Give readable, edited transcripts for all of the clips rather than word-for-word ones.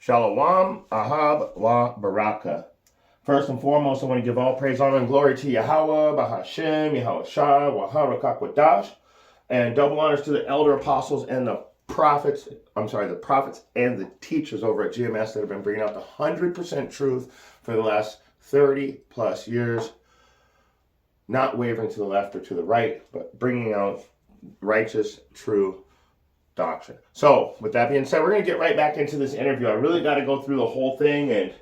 Shalom, Ahab, wa Baraka. First and foremost, I want to give all praise, honor, and glory to Yahweh, Bahashem, Yahweh Shai, Waharakak and double honors to the elder apostles and the prophets and the teachers over at GMS that have been bringing out the 100% truth for the last 30 plus years, not wavering to the left or to the right, but bringing out righteous, true doctrine. So, with that being said, we're going to get right back into this interview. I really got to go through the whole thing, and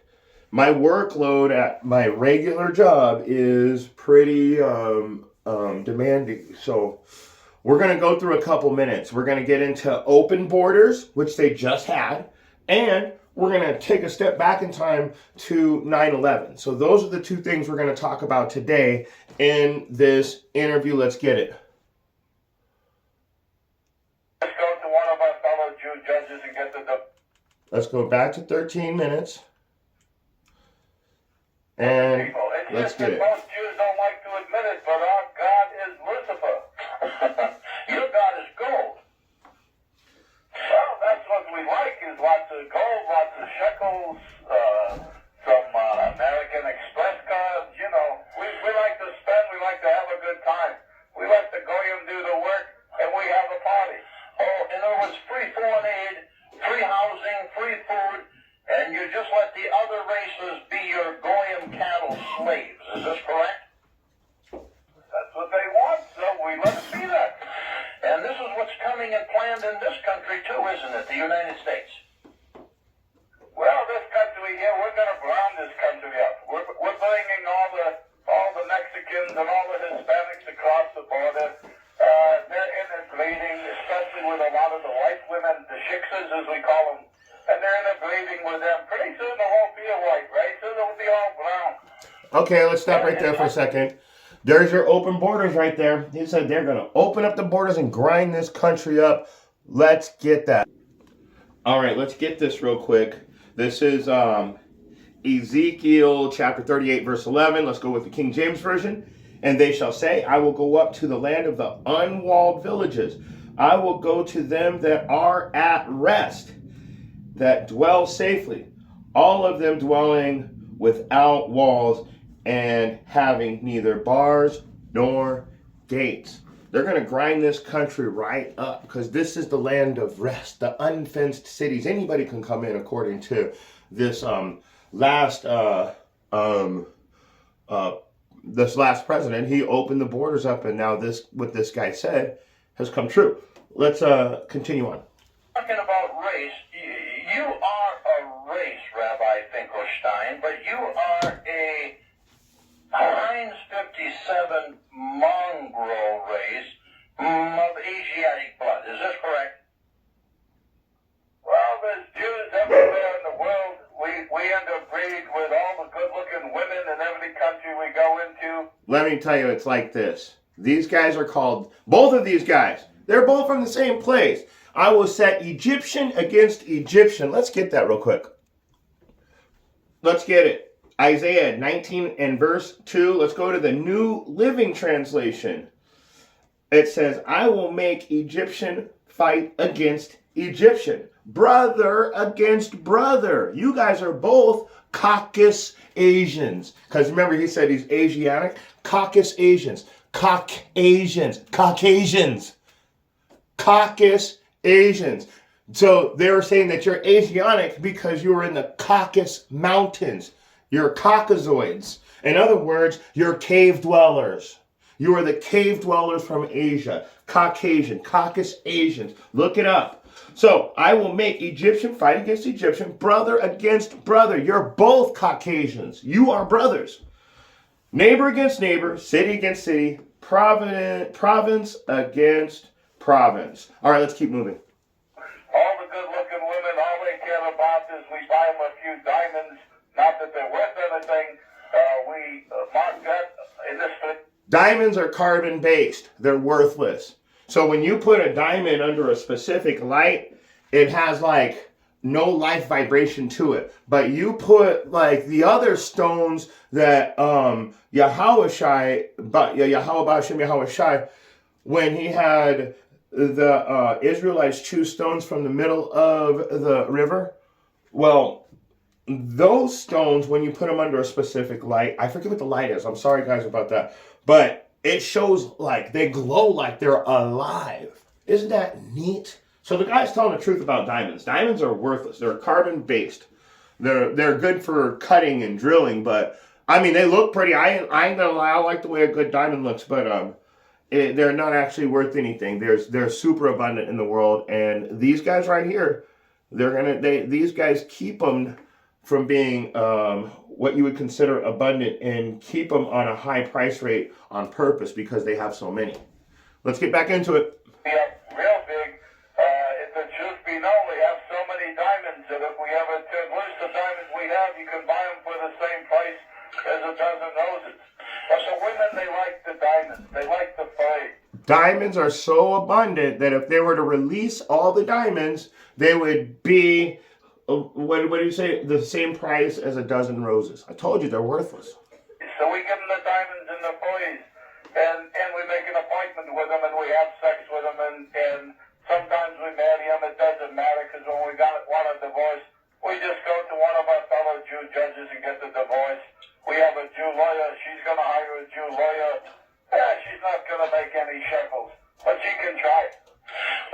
my workload at my regular job is pretty demanding. So, we're going to go through a couple minutes. We're going to get into open borders, which they just had, and we're going to take a step back in time to 9/11. So, those are the two things we're going to talk about today in this interview. Let's get it. Judges and get the... Let's go back to 13 minutes. And let's get it. Most Jews don't like to admit it, but our God is Lucifer. Your God is gold. Well, that's what we like, is lots of gold, lots of shekels, some American Express cards. You know, we like to spend, we like to have a good time. We let the goyim do the work, and we have a party. Oh, in other words, free foreign aid, free housing, free food, and you just let the other races be your goyim cattle slaves. Is this correct? That's what they want, so we let it be that. And this is what's coming and planned in this country too, isn't it? The United States. Well, this country here, we're going to brown this country up. We're bringing all the Mexicans and all the Hispanics across the border. They're interbreeding, especially with a lot of the white women, the shiksas as we call them, and they're interbreeding with them. Pretty soon they won't be a white race, soon they'll be all brown. Okay, let's stop right there for a second. There's your open borders right there. He said they're going to open up the borders and grind this country up. Let's get that. All right, let's get this real quick. This is Ezekiel chapter 38, verse 11. Let's go with the King James Version. And they shall say, I will go up to the land of the unwalled villages. I will go to them that are at rest, that dwell safely, all of them dwelling without walls and having neither bars nor gates. They're going to grind this country right up because this is the land of rest, the unfenced cities. Anybody can come in according to this this last president. He opened the borders up, and now this, what this guy said, has come true. Let's continue on. Talking about race, you are a race, Rabbi Finkelstein, but you are a Heinz 57 mongrel race of Asiatic blood. Is this correct? Well, there's Jews everywhere in the world. We interbreed with all the good-looking women in every country we go into. Let me tell you, it's like this. These guys are called, both of these guys, they're both from the same place. I will set Egyptian against Egyptian. Let's get that real quick. Let's get it. Isaiah 19 and verse 2. Let's go to the New Living Translation. It says, I will make Egyptian fight against Egyptian. Brother against brother. You guys are both Caucasus Asians. Because remember, he said he's Asiatic. Caucasus Asians. Caucasians. Caucasus Asians. So they were saying that you're Asiatic because you were in the Caucasus Mountains. You're Caucasoids. In other words, you're cave dwellers. You are the cave dwellers from Asia. Caucasian. Caucasus Asians. Look it up. So, I will make Egyptian fight against Egyptian, brother against brother. You're both Caucasians. You are brothers. Neighbor against neighbor, city against city, province against province. All right, let's keep moving. All the good-looking women, all they care about is we buy them a few diamonds. Not that they're worth anything. We mark that in this... Diamonds are carbon-based. They're worthless. So when you put a diamond under a specific light, it has like no life vibration to it. But you put like the other stones that Yahweh Shai, when he had the Israelites choose stones from the middle of the river, Well, those stones, when you put them under a specific light, I forget what the light is. I'm sorry, guys, about that. But it shows like they glow like they're alive. Isn't that neat? So the guy's telling the truth about diamonds. Diamonds are worthless. They're carbon based. They're good for cutting and drilling, but I mean they look pretty. I ain't gonna lie. I like the way a good diamond looks, but they're not actually worth anything. They're super abundant in the world, and these guys right here, these guys keep them from being what you would consider abundant and keep them on a high price rate on purpose because they have so many. Let's get back into it. Yeah, real big. If the truth be known, we have so many diamonds that if we ever lose the diamonds we have, you can buy them for the same price as a dozen roses. But the women, they like the diamonds. They like the fur. Diamonds are so abundant that if they were to release all the diamonds, they would be, what do you say, the same price as a dozen roses. I told you they're worthless. So we give them the diamonds and the furs, and we make an appointment with them, and we have sex with them, and sometimes we marry them. It doesn't matter, because when we want a divorce, we just go to one of our fellow Jew judges and get the divorce. We have a Jew lawyer. She's going to hire a Jew lawyer. Yeah, she's not going to make any shekels, but she can try.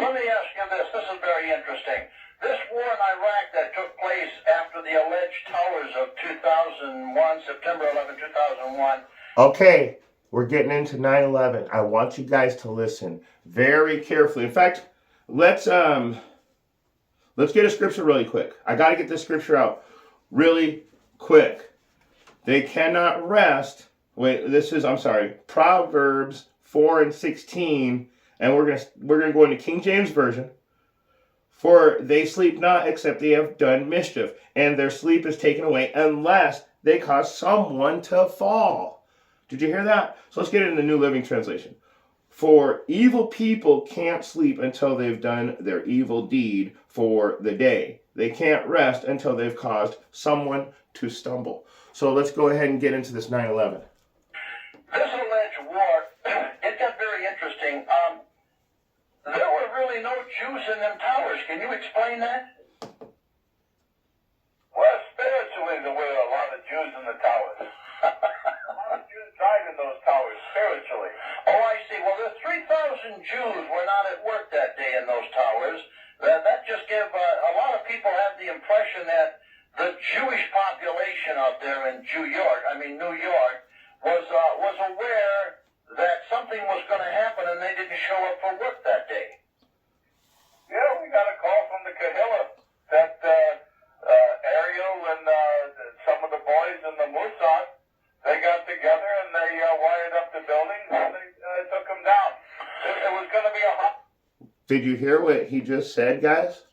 Let me ask you this. This is very interesting. This war in Iraq that took place after the alleged towers of 2001, September 11, 2001. Okay, we're getting into 9/11. I want you guys to listen very carefully. In fact, let's get a scripture really quick. I got to get this scripture out really quick. They cannot rest. Wait, Proverbs 4:16, and we're gonna go into King James Version. For they sleep not except they have done mischief, and their sleep is taken away unless they cause someone to fall. Did you hear that? So let's get it in the New Living Translation. For evil people can't sleep until they've done their evil deed for the day. They can't rest until they've caused someone to stumble. So let's go ahead and get into this 9/11. This alleged war, it got very interesting. There were really no Jews in them towers. Can you explain that? Well, spiritually, there were a lot of Jews in the towers. A lot of Jews died in those towers, spiritually. Oh, I see. Well, the 3,000 Jews were not at work that day in those towers. That just gave a lot of people had the impression that the Jewish population out there in New York, was aware that something was going to happen and they didn't show up for work that day. Yeah, we got a call from the Kahilla that Ariel and some of the boys in the Mossad, they got together and they wired up the building and they took them down. It was going to be a hot... Did you hear what he just said, guys?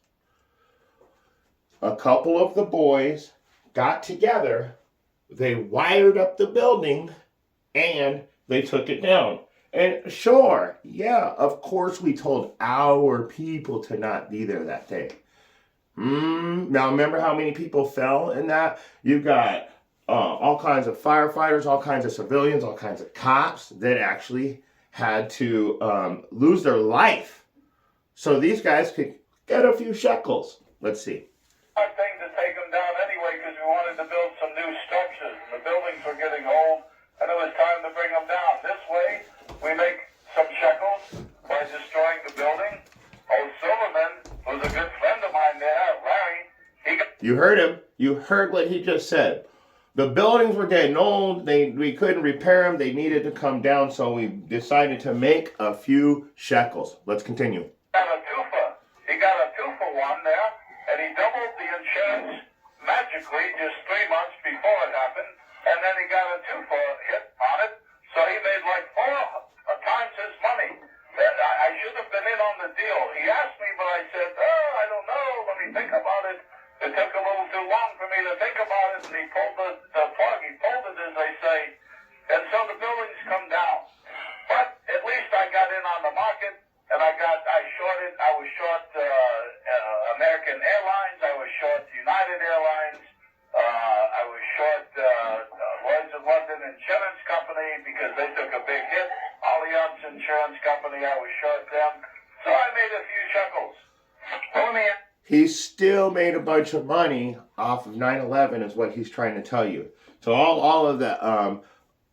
A couple of the boys got together, they wired up the building, and they took it down. And sure, yeah, of course we told our people to not be there that day. Now remember how many people fell in that? You got all kinds of firefighters, all kinds of civilians, all kinds of cops that actually had to lose their life. So these guys could get a few shekels. Let's see. Thing to take them down anyway because we wanted to build some new structures. The buildings were getting old and it was time to bring them down. This way we make some shekels by destroying the building. Old Silverman, who's a good friend of mine there, Larry, you heard him. You heard what he just said. The buildings were getting old. We couldn't repair them. They needed to come down, so we decided to make a few shekels. Let's continue. He got a two for one there, and he doubled the insurance magically just 3 months before it happened, and then he got a two for hit on it, so he made like 4 times his money. I should have been in on the deal. He asked me, but I said, I don't know, let me think about it. It took a little too long for me to think about it, and he pulled the plug. He pulled it, as they say, and so the buildings come down. But at least I got in on the market, and I was short American Airlines, I was short United Airlines, I was short Lloyd's of London Insurance Company because they took a big hit. Allianz Insurance Company, I was short them. So I made a few shekels. Let me he still made a bunch of money off of 9/11 is what he's trying to tell you. So all of the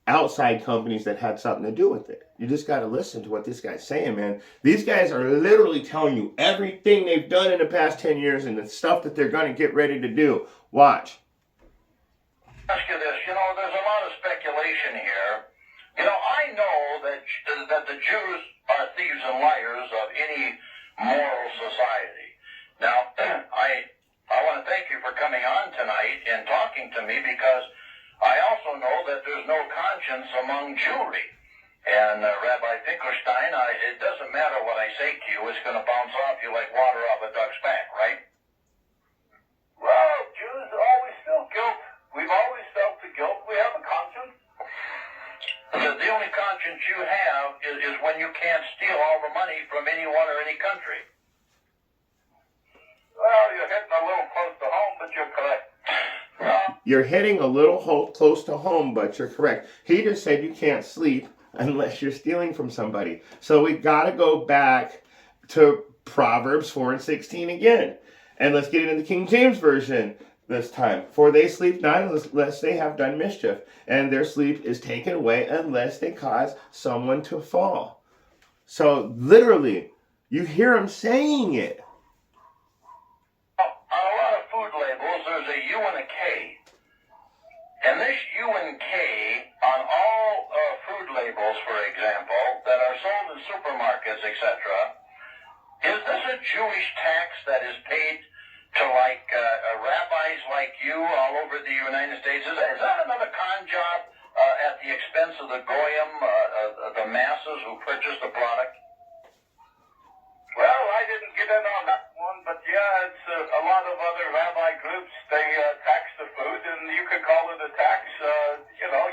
outside companies that had something to do with it. You just got to listen to what this guy's saying, man. These guys are literally telling you everything they've done in the past 10 years and the stuff that they're going to get ready to do. Watch. Ask you this, there's a lot of speculation here. I know that the Jews are thieves and liars of any moral society. Now, I want to thank you for coming on tonight and talking to me, because I also know that there's no conscience among Jewry. And Rabbi Finkelstein, it doesn't matter what I say to you, it's going to bounce off you like water off a duck's back, right? Well, Jews always feel guilt. We've always felt the guilt. We have a conscience. The only conscience you have is when you can't steal all the money from anyone or any country. Well, you're hitting a little close to home, but you're correct. You're hitting a little close to home, but you're correct. He just said you can't sleep unless you're stealing from somebody. So we got to go back to Proverbs 4:16 again. And let's get into the King James Version this time. For they sleep not unless they have done mischief, and their sleep is taken away unless they cause someone to fall. So literally, you hear him saying it. On a lot of food labels, there's a U and a K. And this U and K on all food labels, for example, that are sold in supermarkets, etc., is this a Jewish tax that is paid to rabbis like you all over the United States? Is that another con job at the expense of the goyim, the masses who purchase the product? Well, I didn't get in on that one, but yeah, it's a lot of other rabbi groups. They tax the food, and you could call it a tax.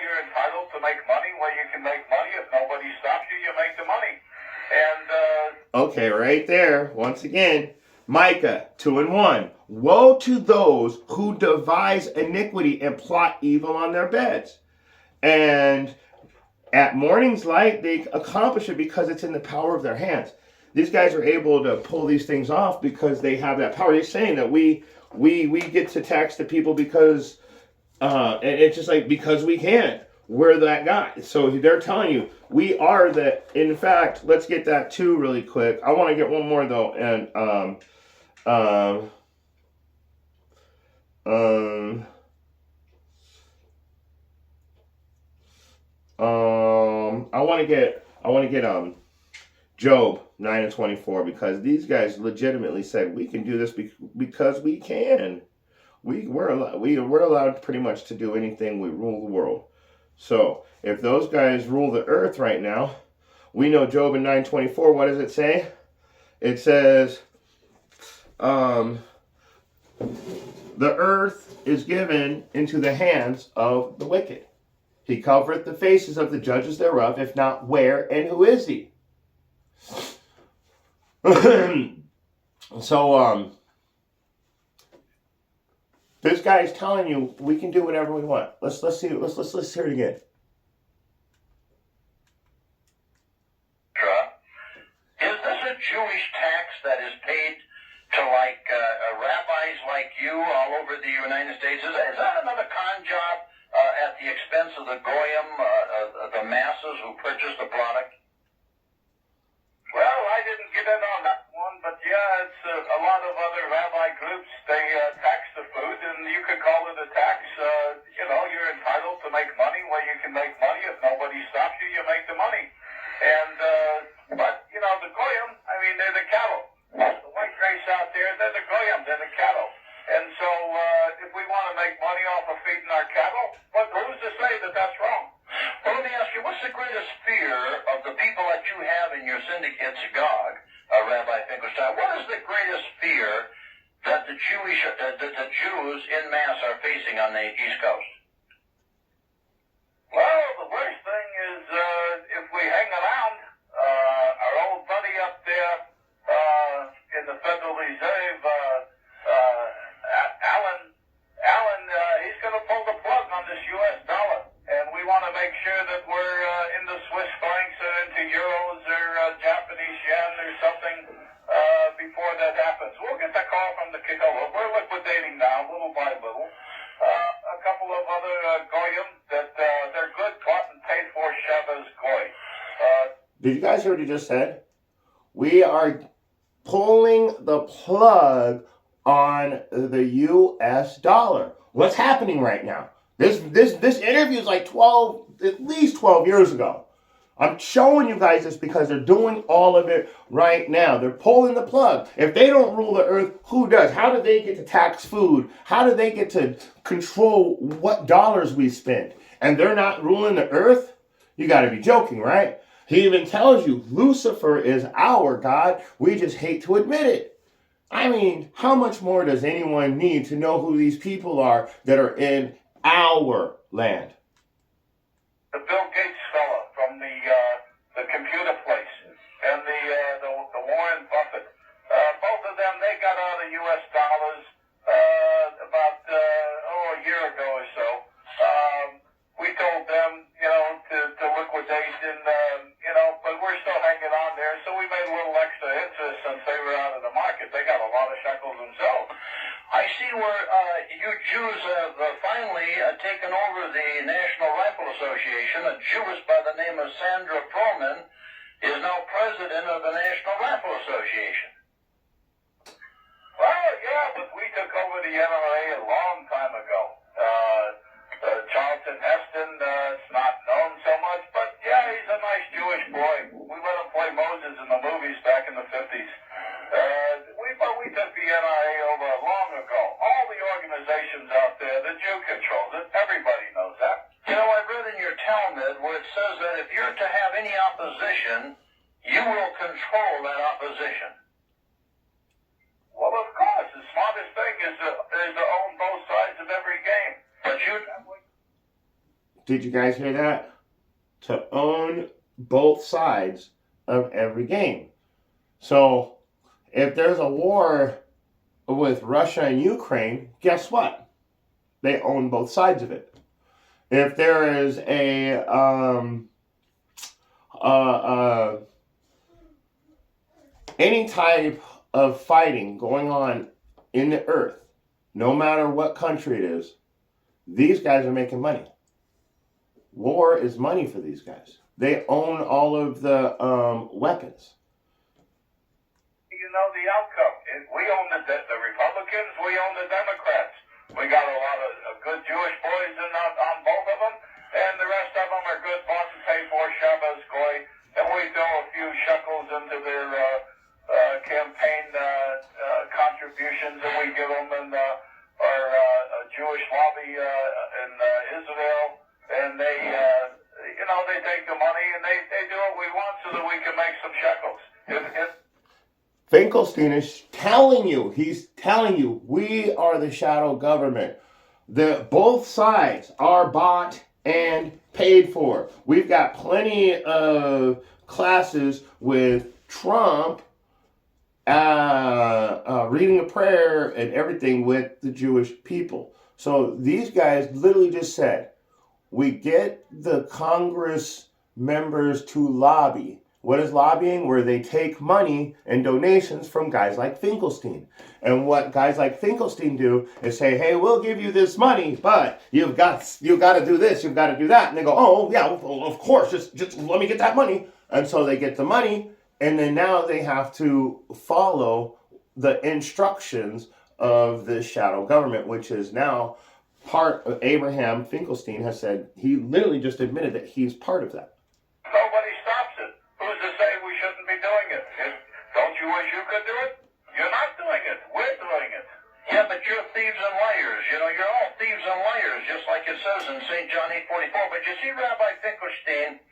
You're entitled to make money where you can make money. If nobody stops you, you make the money. And okay, right there, once again, Micah 2:1. Woe to those who devise iniquity and plot evil on their beds. And at morning's light, they accomplish it because it's in the power of their hands. These guys are able to pull these things off because they have that power. He's saying that we get to tax the people because it's just like because we can. We're that guy. So they're telling you we are the. In fact, let's get that too really quick. I want to get one more though, and I want to get Job 9:24, because these guys legitimately said we can do this because we can. We're allowed pretty much to do anything. We rule the world. So if those guys rule the earth right now, we know Job in 9:24. What does it say? It says, the earth is given into the hands of the wicked. He covereth the faces of the judges thereof. If not, where and who is he? So this guy is telling you we can do whatever we want. Let's see. Let's hear it again. Is this a Jewish tax that is paid to rabbis like you all over the United States? Is that another con job at the expense of the goyim, the masses who purchase the product? Well, I didn't get in on that one, but yeah, it's a lot of other rabbi groups. They tax the food, and you could call it a tax. You're entitled to make money where you can make money. If nobody stops you, you make the money. And but the goyim, they're the cattle. The white race out there, they're the goyim, they're the cattle. And so if we want to make money off of feeding our cattle, who's to say that that's wrong? Well, let me ask you, what's the greatest fear of the people that you have in your syndicates, Gog, Rabbi Finkelstein? What is the greatest fear that the Jews in mass are facing on the East Coast? Well, the worst thing is if we hang around, our old buddy up there in the Federal Reserve, Alan, he's going to pull the plug on this U.S. dollar. And we want to make sure that we're into Swiss francs or into euros or Japanese yen or something before that happens. We'll get the call from the by little. A couple of other goyim that they're good, bought and paid for Shabbos goy. Did you guys hear what he just said? We are pulling the plug on the U.S. dollar. What's happening right now? This interview is like at least 12 years ago. I'm showing you guys this because they're doing all of it right now. They're pulling the plug. If they don't rule the earth, who does? How do they get to tax food? How do they get to control what dollars we spend? And they're not ruling the earth? You got to be joking, right? He even tells you Lucifer is our God. We just hate to admit it. I mean, how much more does anyone need to know who these people are that are in our land? The Bill Gates fella from the computer place and the Warren Buffett. Both of them, they got out of U.S. dollars about a year ago or so. We told them, to liquidate and, but we're still hanging on there. So we made a little extra interest since they were out of the market. They got a lot of shekels themselves. I see where you Jews have finally taken over the National Rifle Association. A Jewess by the name of Sandra Proman is now president of the National Rifle Association. Well, yeah, but we took over the NRA a long time ago. Charlton Heston, it's not known so much, but yeah, he's a nice Jewish boy. We let him play Moses in the movies back in the 50s. We took the NRA over long ago. All the organizations out there, the Jew controls it. Everybody knows that. I read in your Talmud where it says that if you're to have any opposition, you will control that opposition. Well, of course, the smartest thing is to own both sides of every game. But did you guys hear that? To own both sides of every game. So, if there's a war with Russia and Ukraine, guess what? They own both sides of it. If there is any type of fighting going on in the earth, no matter what country it is, these guys are making money. War is money for these guys. They own all of the weapons. You know the outcome. We own the Republicans, we own the Democrats. We got a lot of good Jewish boys on both of them, and the rest of them are good bought and paid for Shabbos goy, and we throw a few shekels into their campaign contributions that we give them, and our Jewish lobby in Israel, and they take the money and they do what we want so that we can make some shekels. Finkelstein is telling you, we are the shadow government. Both sides are bought and paid for. We've got plenty of classes with Trump reading a prayer and everything with the Jewish people. So these guys literally just said, we get the Congress members to lobby. What is lobbying? Where they take money and donations from guys like Finkelstein. And what guys like Finkelstein do is say, hey, we'll give you this money, but you've got to do this, you've got to do that. And they go, oh, yeah, well, of course, just let me get that money. And so they get the money, and then now they have to follow the instructions of this shadow government, which is now part of Abraham Finkelstein has said, he literally just admitted that he's part of that. Nobody stops it. Who's to say we shouldn't be doing it? Don't you wish you could do it? You're not doing it. We're doing it. Yeah, but you're thieves and liars. You're all thieves and liars, just like it says in St. John 8:44. But you see, Rabbi Finkelstein,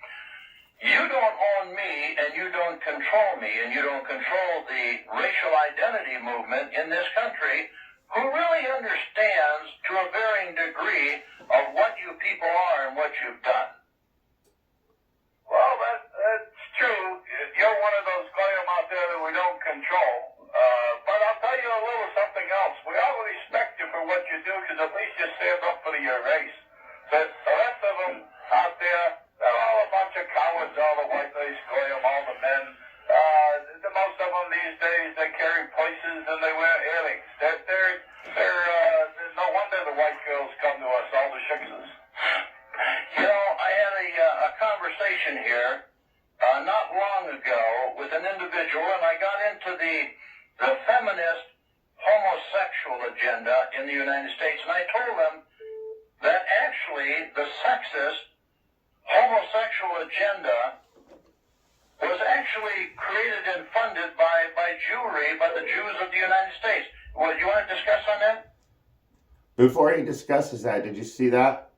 you don't own me, and you don't control me, and you don't control the racial identity movement in this country, who really understands to a varying degree of what you people are and what you've done. Well, that's true. You're one of those goyim out there that we don't control. But I'll tell you a little something else. We all respect you for what you do, because at least you stand up for your race. But the rest of them out there, they're all a bunch of cowards, all the white race goyim, all the men. The most of them these days, they carry places and they wear earrings. No the white girls come to us, all the shiksas. You know, I had a conversation here not long ago with an individual, and I got into the feminist homosexual agenda in the United States, and I told them that actually the sexist homosexual agenda was actually created and funded by Jewry, by the Jews of the United States. Well, you want to discuss on that? Before he discusses that, did you see that?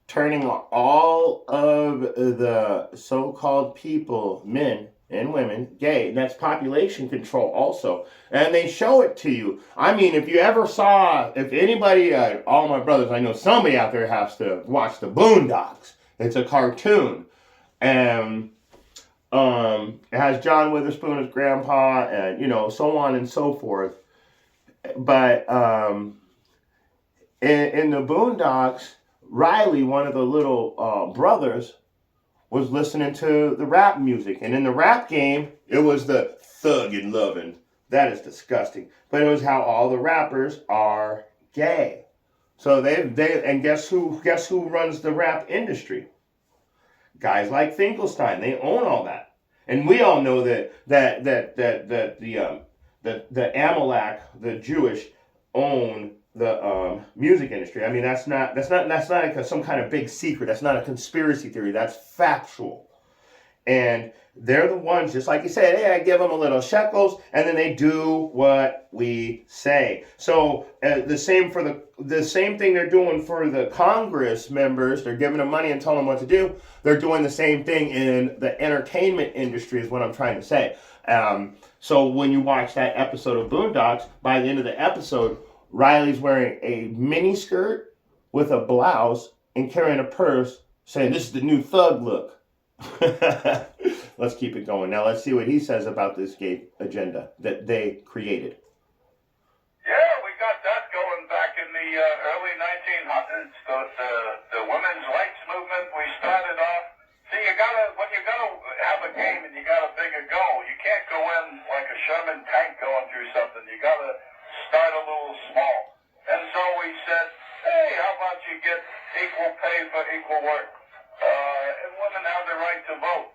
Turning all of the so-called people, men and women, gay. That's population control also. And they show it to you. I mean, if you ever saw, if anybody, all my brothers, I know somebody out there has to watch the Boondocks. It's a cartoon. And it has John Witherspoon as grandpa and, you know, so on and so forth. But in the Boondocks, Riley, one of the little brothers, was listening to the rap music. And in the rap game, it was the thug and loving. That is disgusting. But it was how all the rappers are gay. So and guess who runs the rap industry? Guys like Finkelstein. They own all that. And we all know that the Amalek, the Jewish, own the music industry. I mean, that's not like some kind of big secret. That's not a conspiracy theory. That's factual. And they're the ones, just like you said, hey, I give them a little shekels, and then they do what we say. So the same thing they're doing for the Congress members. They're giving them money and telling them what to do. They're doing the same thing in the entertainment industry, is what I'm trying to say. So when you watch that episode of Boondocks, by the end of the episode, Riley's wearing a mini skirt with a blouse and carrying a purse, saying, "This is the new thug look." Let's keep it going. Now let's see what he says about this gay agenda that they created. Yeah, we got that going back in the early 1900s. The women's rights movement. We started off. See, when you gotta have a game and you got a bigger goal, you can't go in like a Sherman tank going through something. You gotta start a little small. And so we said, hey, how about you get equal pay for equal work? And women have the right to vote.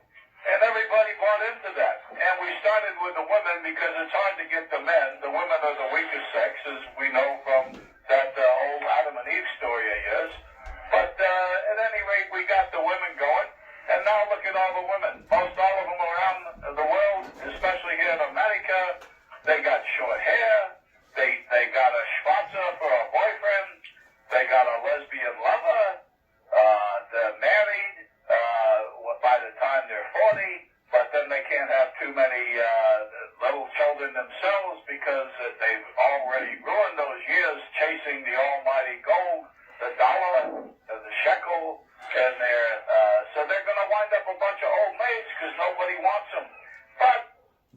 And everybody bought into that. And we started with the women because it's hard to get the men. The women are the weakest sex, as we know from that old Adam and Eve story of yours. But at any rate, we got the women going. And now look at all the women. Most all of them around the world, especially here in America, they got short hair. They got a schwarzer for a boyfriend. They got a lesbian lover. They're married by the time they're 40, but then they can't have too many little children themselves because they've already ruined those years chasing the almighty gold, the dollar, the shekel, and so they're going to wind up a bunch of old maids because nobody wants them. But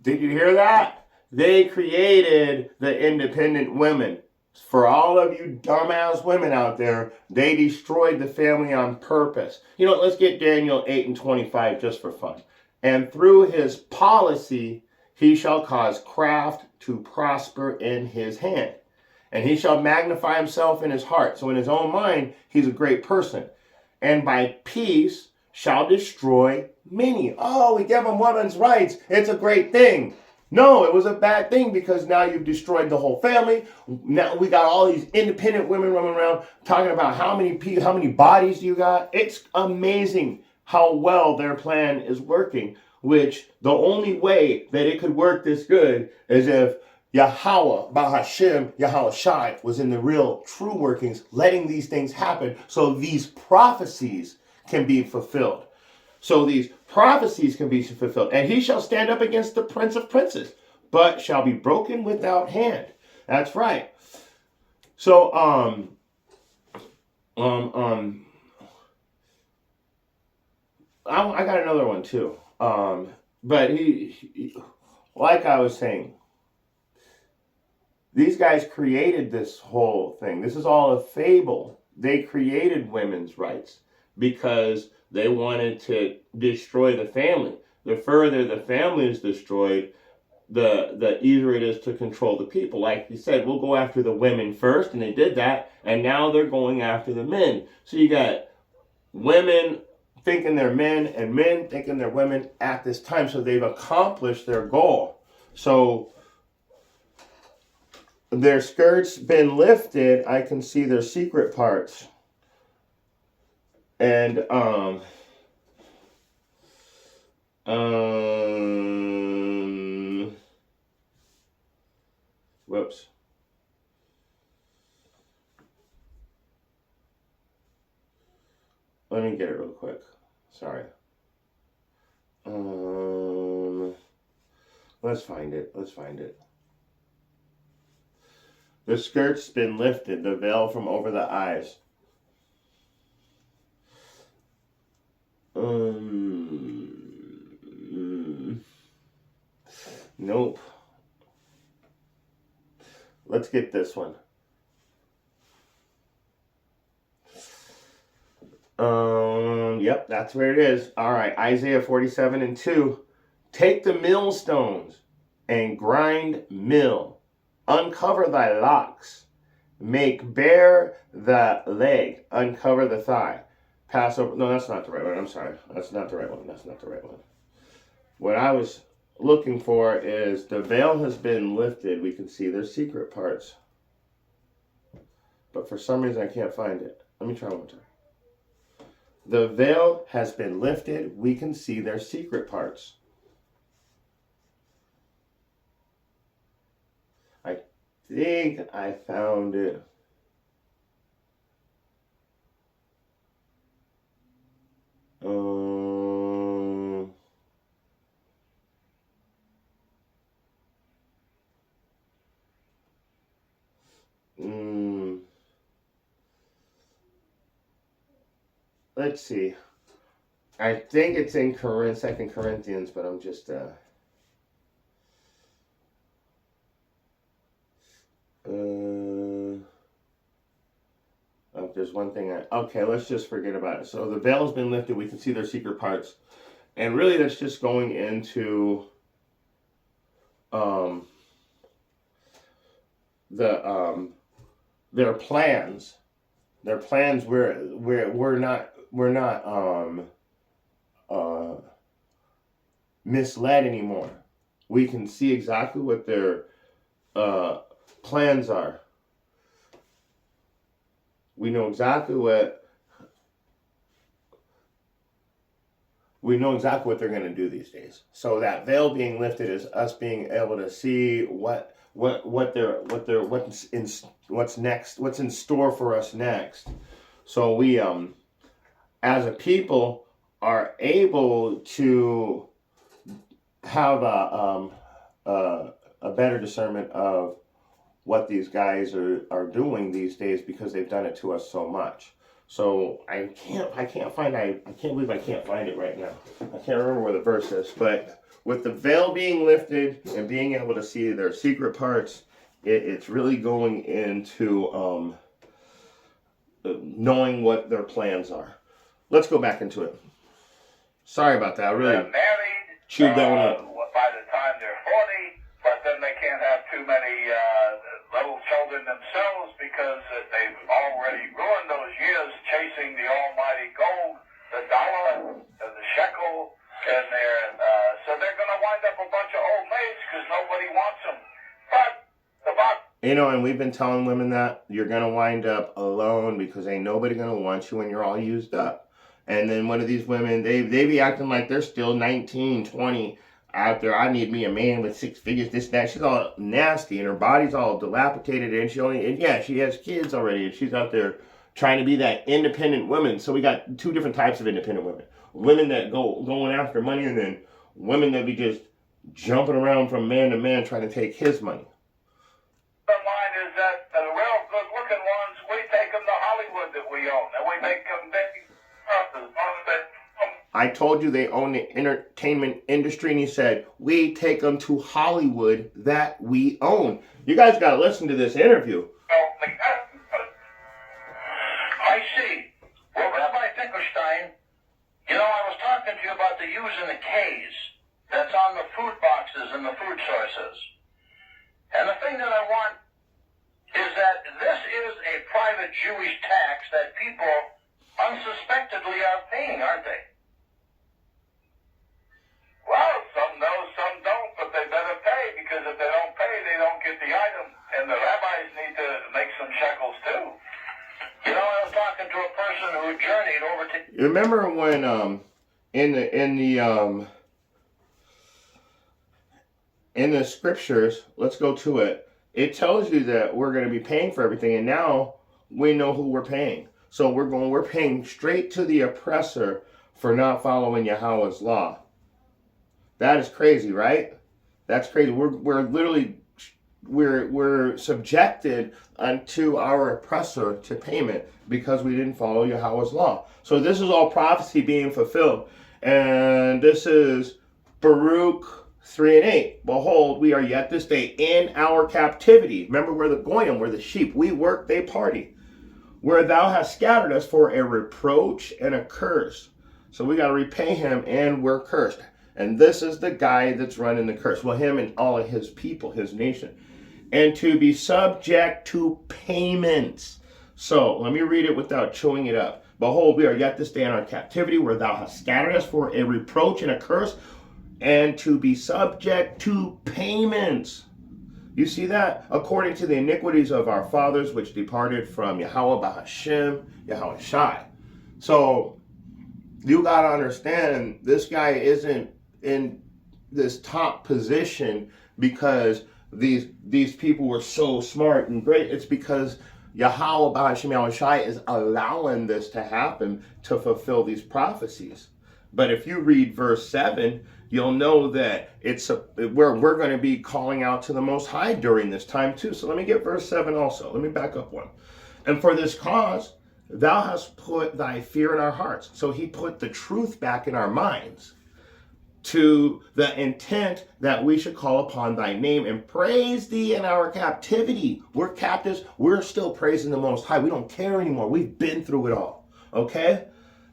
did you hear that? They created the independent women. For all of you dumbass women out there, they destroyed the family on purpose. You know, let's get Daniel 8:25 just for fun. And through his policy, he shall cause craft to prosper in his hand. And he shall magnify himself in his heart. So in his own mind, he's a great person. And by peace shall destroy many. Oh, we give them women's rights. It's a great thing. No, it was a bad thing because now you've destroyed the whole family. Now we got all these independent women running around talking about how many bodies you got. It's amazing how well their plan is working, which the only way that it could work this good is if Yahweh, Bahashem, Yahweh Shai was in the real true workings, letting these things happen so these prophecies can be fulfilled. So these prophecies can be fulfilled. And he shall stand up against the prince of princes, but shall be broken without hand. That's right. So, I got another one too. But he, like I was saying, these guys created this whole thing. This is all a fable. They created women's rights because they wanted to destroy the family. The further the family is destroyed, the easier it is to control the people. Like you said, we'll go after the women first, and they did that, and now they're going after the men. So you got women thinking they're men and men thinking they're women at this time. So they've accomplished their goal. So their skirts been lifted. I can see their secret parts. And whoops. Let me get it real quick. Sorry. Let's find it. The skirt's been lifted, the veil from over the eyes. Nope. Let's get this one. Yep, that's where it is. All right, Isaiah 47:2. Take the millstones and grind mill. Uncover thy locks. Make bare the leg. Uncover the thigh. Pass over. No, that's not the right one. I'm sorry. That's not the right one. What I was looking for is the veil has been lifted. We can see their secret parts. But for some reason, I can't find it. Let me try one more time. The veil has been lifted. We can see their secret parts. I think I found it. Let's see. I think it's in 2 Corinthians, but I'm just there's one thing okay, let's just forget about it. So the veil's been lifted. We can see their secret parts, and really that's just going into their plans. Their plans we're not misled anymore. We can see exactly what their plans are. We know exactly what they're going to do these days. So that veil being lifted is us being able to see what's in store for us next. So we as a people are able to have a better discernment of what these guys are doing these days, because they've done it to us so much. So I can't believe I can't find it right now. I can't remember where the verse is, but with the veil being lifted and being able to see their secret parts, it's really going into knowing what their plans are. Let's go back into it. Sorry about that. I really chewed that one up. By the time they're 40, but then they can't have too many little children themselves, because they've already ruined those years chasing the almighty gold, the dollar, the shekel, and so they're going to wind up a bunch of old maids because nobody wants them. And we've been telling women that you're going to wind up alone, because ain't nobody going to want you when you're all used up. And then one of these women, they be acting like they're still 19, 20 out there. I need me a man with 6 figures, this, that. She's all nasty, and her body's all dilapidated, and she has kids already, and she's out there trying to be that independent woman. So we got 2 different types of independent women. Women that going after money, and then women that be just jumping around from man to man trying to take his money. Mine is that the real good-looking ones, we take them to Hollywood that we own, and we make them big. I told you they own the entertainment industry, and he said, we take them to Hollywood that we own. You guys got to listen to this interview. I see. Well, Rabbi Finkelstein, I was talking to you about the U's and the K's. that's on the food boxes and the food sources. And the thing that I want is that this is a private Jewish tax that people unsuspectedly are paying, aren't they? Well, some know, some don't, but they better pay, because if they don't pay, they don't get the item. And the rabbis need to make some shekels too. You know, I was talking to a person who journeyed over to... You remember when in the scriptures, let's go to it. It tells you that we're going to be paying for everything, and now we know who we're paying. So we're paying straight to the oppressor for not following Yahweh's law. That is crazy, right? That's crazy. We're literally we're subjected unto our oppressor to payment because we didn't follow Yahweh's law. So this is all prophecy being fulfilled. And this is Baruch 3:8. Behold, we are yet this day in our captivity. Remember, we're the goyim, we're the sheep. We work, they party. Where thou hast scattered us for a reproach and a curse. So we got to repay him, and we're cursed. And this is the guy that's running the curse. Well, him and all of his people, his nation. And to be subject to payments. So let me read it without chewing it up. Behold, we are yet this day in our captivity, where thou hast scattered us for a reproach and a curse, and to be subject to payments. You see that? According to the iniquities of our fathers, which departed from Yahweh Bahashem, Yahweh Shai. So you got to understand, this guy isn't in this top position because these people were so smart and great. It's because Yahweh Bahashem, Yahweh Shai is allowing this to happen to fulfill these prophecies. But if you read verse 7, you'll know that we're going to be calling out to the Most High during this time too. So let me get verse 7 also. Let me back up one. And for this cause, thou hast put thy fear in our hearts. So he put the truth back in our minds, to the intent that we should call upon thy name and praise thee in our captivity. We're captives. We're still praising the Most High. We don't care anymore. We've been through it all. Okay?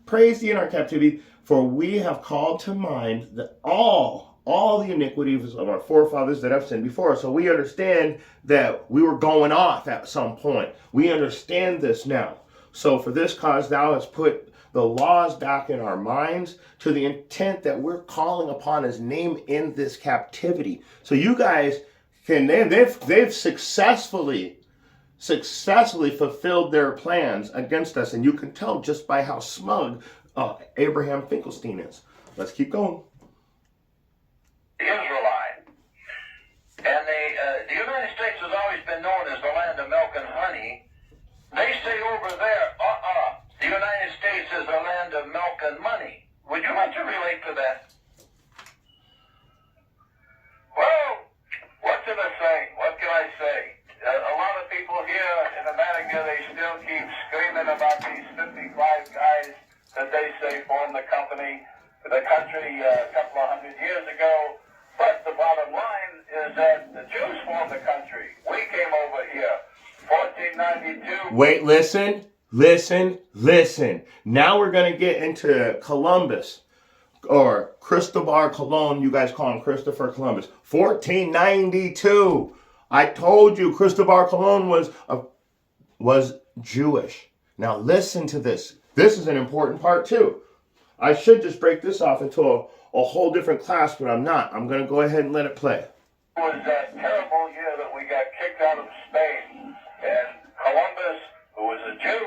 Praise thee in our captivity, for we have called to mind that all the iniquities of our forefathers that have sinned before us. So we understand that we were going off at some point. We understand this now. So for this cause, thou hast put the laws back in our minds, to the intent that we're calling upon his name in this captivity. So you guys they've successfully fulfilled their plans against us, and you can tell just by how smug Abraham Finkelstein is. Let's keep going. Israelite. And the United States has always been known as the land of milk and honey. They say over there, the United States is a land of milk and money. Would you like to relate to that? Well, what can I say? What can I say? A lot of people here in America, they still keep screaming about these 55 guys that they say formed the country a couple of hundred years ago. But the bottom line is that the Jews formed the country. We came over here, 1492. Wait, listen. Now we're going to get into Columbus, or Cristobal Colon. You guys call him Christopher Columbus. 1492. I told you Cristobal Colon was Jewish. Now listen to this. This is an important part too. I should just break this off into a whole different class, but I'm not. I'm going to go ahead and let it play. It was that terrible year that we got kicked out of Spain, and Columbus, who was a Jew,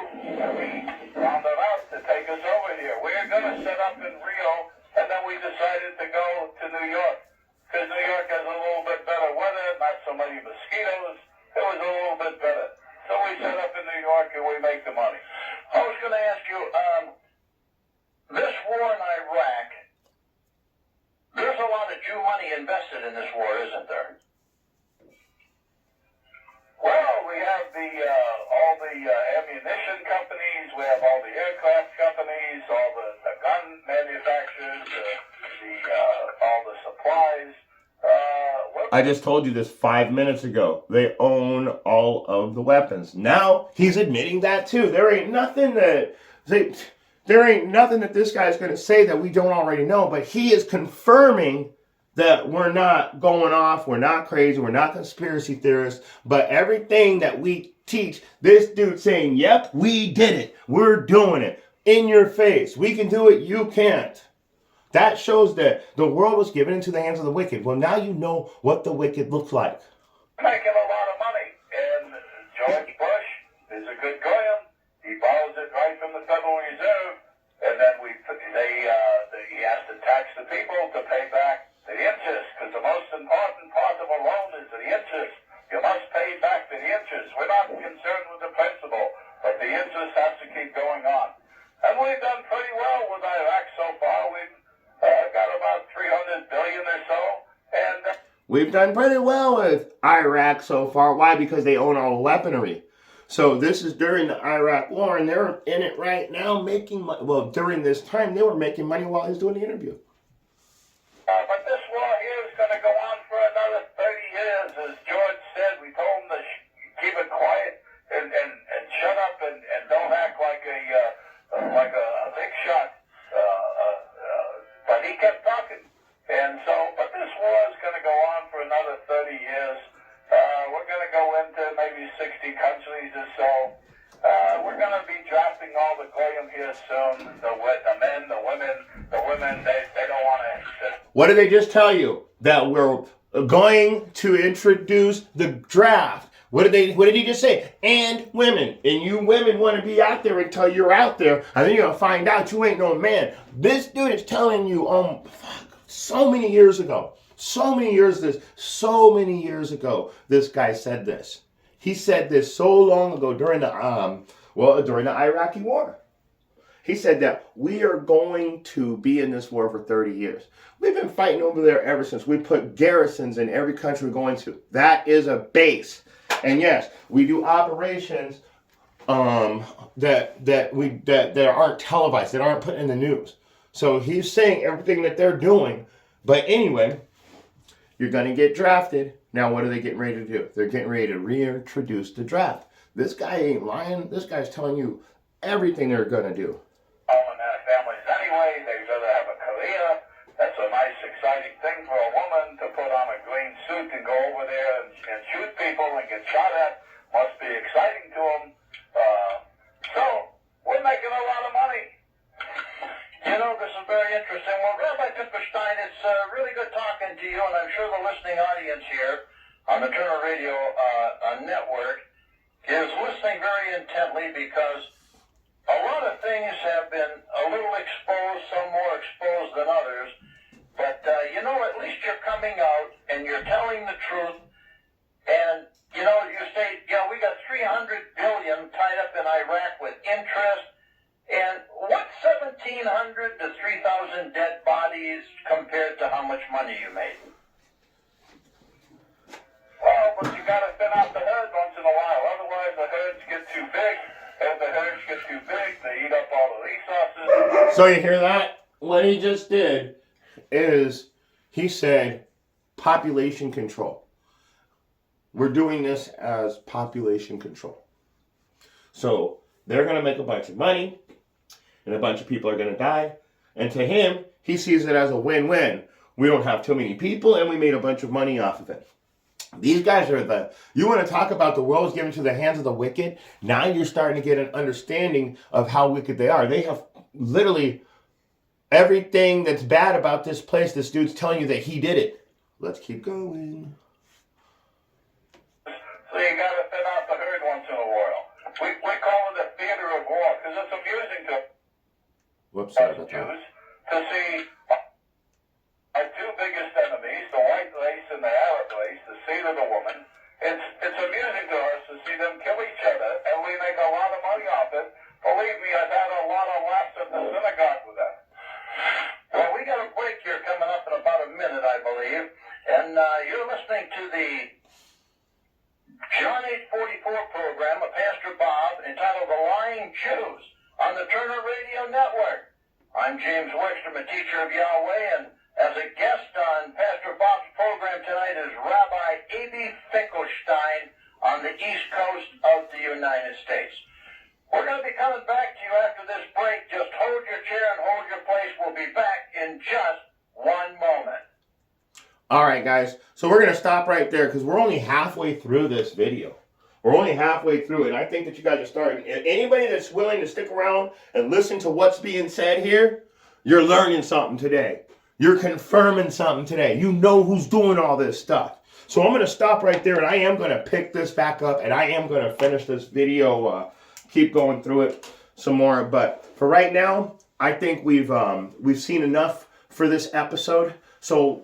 found it out to take us over here. We were going to set up in Rio, and then we decided to go to New York, because New York has a little bit better weather, not so many mosquitoes. It was a little bit better. So we set up in New York, and we make the money. I was going to ask you, this war in Iraq, there's a lot of Jew money invested in this war, isn't there? Well, we have all the ammunition companies, we have all the aircraft companies, all the gun manufacturers, all the supplies. I just told you this 5 minutes ago. They own all of the weapons. Now he's admitting that too. There ain't nothing that this guy is going to say that we don't already know. But he is confirming that we're not going off, we're not crazy, we're not conspiracy theorists, but everything that we teach, this dude saying, yep, we did it. We're doing it. In your face. We can do it, you can't. That shows that the world was given into the hands of the wicked. Well, now you know what the wicked looks like. Making a lot of money. And George Bush is a good goyim. He borrows it right from the Federal Reserve. And then he has to tax the people to pay back the interest. Because the most important part of a loan is the interest. You must pay back the interest. We're not concerned with the principal, but the interest has to keep going on. And we've done pretty well with Iraq so far. We've got about $300 billion or so. And we've done pretty well with Iraq so far. Why? Because they own all the weaponry. So this is during the Iraq war, and they're in it right now making money. Well, during this time, they were making money while he was doing the interview. But this war here is going to go on for another 30 years. As George said, we told him to keep it quiet and shut up and don't act like a big shot. But he kept talking. And so, but this war is going to go on for another 30 years. We're going to go into maybe 60 countries or so. We're going to be drafting all the goyim here soon. The men, the women, they don't want to. What did they just tell you? That we're going to introduce the draft. What did he just say? And women. And you women want to be out there until you're out there. And then you're going to find out you ain't no man. This dude is telling you, so many years ago, this guy said this. He said this so long ago during the Iraqi war. He said that we are going to be in this war for 30 years. We've been fighting over there ever since. We put garrisons in every country we're going to. That is a base. And yes, we do operations that aren't televised, that aren't put in the news. So he's saying everything that they're doing. But anyway, you're going to get drafted. Now, what are they getting ready to do? They're getting ready to reintroduce the draft. This guy ain't lying. This guy's telling you everything they're going to do. And have families anyway. They're going to have a career. That's a nice, exciting thing for a woman to put on a green suit and go over there and shoot people and get shot at. Must be exciting to them. So, we're making a lot of money. You know, this is very interesting. Well, Rabbi Finkelstein, it's really good talking to you, and I'm sure the listening audience here on the Turner Radio Network is listening very intently because a lot of things have been a little exposed, some more exposed than others. But, at least you're coming out and you're telling the truth. And, you say, we got $300 billion tied up in Iraq with interest. And what's 1,700 to 3,000 dead bodies compared to how much money you made? Well, but you got to thin out the herd once in a while. Otherwise, the herds get too big. If the herds get too big, they eat up all the resources. So you hear that? What he just did is he said population control. We're doing this as population control. So they're going to make a bunch of money. And a bunch of people are going to die. And to him, he sees it as a win-win. We don't have too many people, and we made a bunch of money off of it. These guys are you want to talk about the world is given to the hands of the wicked? Now you're starting to get an understanding of how wicked they are. They have literally everything that's bad about this place. This dude's telling you that he did it. Let's keep going. So you got to thin out the herd once in a while. We call it a theater of war because it's amusing to Whoops, sorry about that. Jews to see our two biggest enemies, the white race and the Arab race, the seed of the woman. It's amusing to us to see them kill each other, and we make a lot of money off it. Believe me, I've had a lot of laughs at the synagogue with that. Well, we got a break here coming up in about a minute, I believe, and you're listening to the John 844 program of Pastor Bob entitled The Lying Jews on the Turner Radio Network. I'm James Wickstrom, a teacher of Yahweh, and as a guest on Pastor Bob's program tonight is Rabbi Finkelstein on the East Coast of the United States. We're going to be coming back to you after this break. Just hold your chair and hold your place. We'll be back in just one moment. All right, guys. So we're going to stop right there because we're only halfway through this video. We're only halfway through it, and I think that you guys are starting. Anybody that's willing to stick around and listen to what's being said here, you're learning something today. You're confirming something today. You know who's doing all this stuff. So I'm going to stop right there, and I am going to pick this back up, and I am going to finish this video, keep going through it some more. But for right now, I think we've seen enough for this episode. So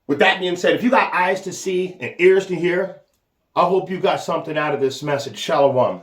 with that being said, if you got eyes to see and ears to hear, I hope you got something out of this message. Shalom.